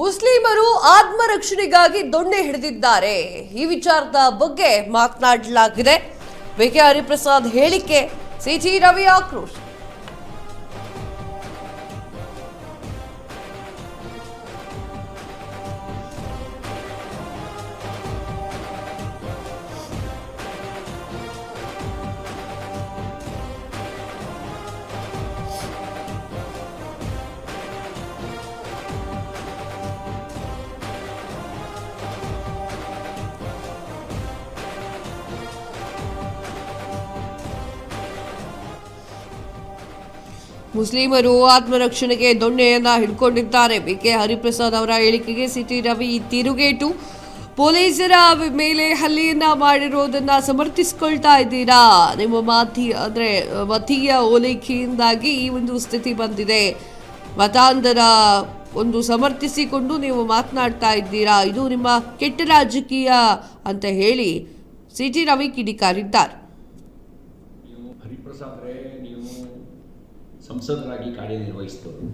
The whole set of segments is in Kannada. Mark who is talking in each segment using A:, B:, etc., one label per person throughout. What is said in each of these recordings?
A: ಮುಸ್ಲಿಮರು ಆತ್ಮರಕ್ಷಣೆಗಾಗಿ ದೊಣ್ಣೆ ಹಿಡಿದಿದ್ದಾರೆ. ಈ ವಿಚಾರದ ಬಗ್ಗೆ ಮಾತನಾಡಲಾಗಿದೆ. ಬಿಕೆ ಹರಿಪ್ರಸಾದ್ ಹೇಳಿಕೆ, ಸಿಟಿ ರವಿ ಆಕ್ರೋಶ. ಮುಸ್ಲಿಮರು ಆತ್ಮರಕ್ಷಣೆಗೆ ದೊಣ್ಣೆಯನ್ನ ಹಿಡ್ಕೊಂಡಿದ್ದಾರೆ. ಬಿಕೆ ಹರಿಪ್ರಸಾದ್ ಅವರ ಹೇಳಿಕೆಗೆ ಸಿಟಿ ರವಿ ತಿರುಗೇಟು. ಪೊಲೀಸರ ಮೇಲೆ ಹಲ್ಲೆಯನ್ನ ಮಾಡಿರೋದನ್ನ ಸಮರ್ಥಿಸಿಕೊಳ್ತಾ ಇದ್ದೀರಾ? ನಿಮ್ಮ ಮತೀಯ ಓಲೈಕೆಯಿಂದಾಗಿ ಈ ಒಂದು ಸ್ಥಿತಿ ಬಂದಿದೆ. ಮತಾಂಧರ ಒಂದು ಸಮರ್ಥಿಸಿಕೊಂಡು ನೀವು ಮಾತನಾಡ್ತಾ ಇದ್ದೀರಾ. ಇದು ನಿಮ್ಮ ಕೆಟ್ಟ ರಾಜಕೀಯ ಅಂತ ಹೇಳಿ ಸಿಟಿ ರವಿ ಕಿಡಿಕಾರಿದ್ದಾರೆ.
B: ಹರಿಪ್ರಸಾದ್ರೆ, ನೀವು ಸಂಸದರಾಗಿ ಕಾರ್ಯನಿರ್ವಹಿಸಿದವರು,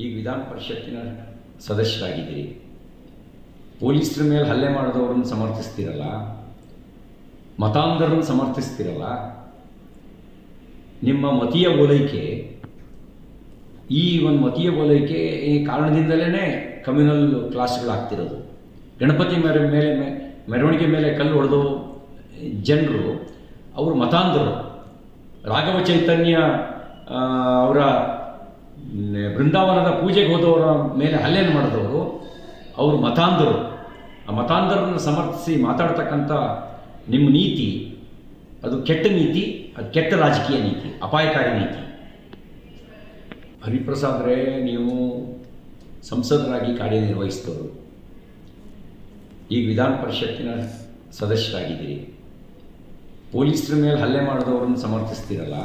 B: ಈಗ ವಿಧಾನ ಪರಿಷತ್ತಿನ ಸದಸ್ಯರಾಗಿದ್ದೀರಿ. ಪೊಲೀಸರ ಮೇಲೆ ಹಲ್ಲೆ ಮಾಡಿದವರನ್ನು ಸಮರ್ಥಿಸ್ತಿರಲ್ಲ, ಮತಾಂಧರನ್ನು ಸಮರ್ಥಿಸ್ತಿರಲ್ಲ. ನಿಮ್ಮ ಮತೀಯ ಓಲೈಕೆ, ಈ ಒಂದು ಮತೀಯ ಓಲೈಕೆ ಈ ಕಾರಣದಿಂದಲೇ ಕಮ್ಯುನಲ್ ಕ್ಲಾಸ್ಗಳಾಗ್ತಿರೋದು. ಗಣಪತಿ ಮೇಲೆ ಮೆರವಣಿಗೆ ಮೇಲೆ ಕಲ್ಲು ಹೊಡೆದು ಜನರು ಅವರು ಮತಾಂಧರು. ರಾಘವ ಚೈತನ್ಯ ಅವರ ಬೃಂದಾವನದ ಪೂಜೆಗೆ ಹೋದವರ ಮೇಲೆ ಹಲ್ಲೆಯನ್ನು ಮಾಡಿದವರು ಅವರು ಮತಾಂಧರು. ಆ ಮತಾಂಧರನ್ನು ಸಮರ್ಥಿಸಿ ಮಾತಾಡ್ತಕ್ಕಂಥ ನಿಮ್ಮ ನೀತಿ ಅದು ಕೆಟ್ಟ ನೀತಿ, ಅದು ಕೆಟ್ಟ ರಾಜಕೀಯ ನೀತಿ, ಅಪಾಯಕಾರಿ ನೀತಿ. ಹರಿಪ್ರಸಾದ್ರೆ, ನೀವು ಸಂಸದರಾಗಿ ಕಾರ್ಯನಿರ್ವಹಿಸಿದವರು, ಈಗ ವಿಧಾನ ಪರಿಷತ್ತಿನ ಸದಸ್ಯರಾಗಿದ್ದೀರಿ. ಪೊಲೀಸರ ಮೇಲೆ ಹಲ್ಲೆ ಮಾಡಿದವರನ್ನು ಸಮರ್ಥಿಸ್ತಿರಲ್ಲ,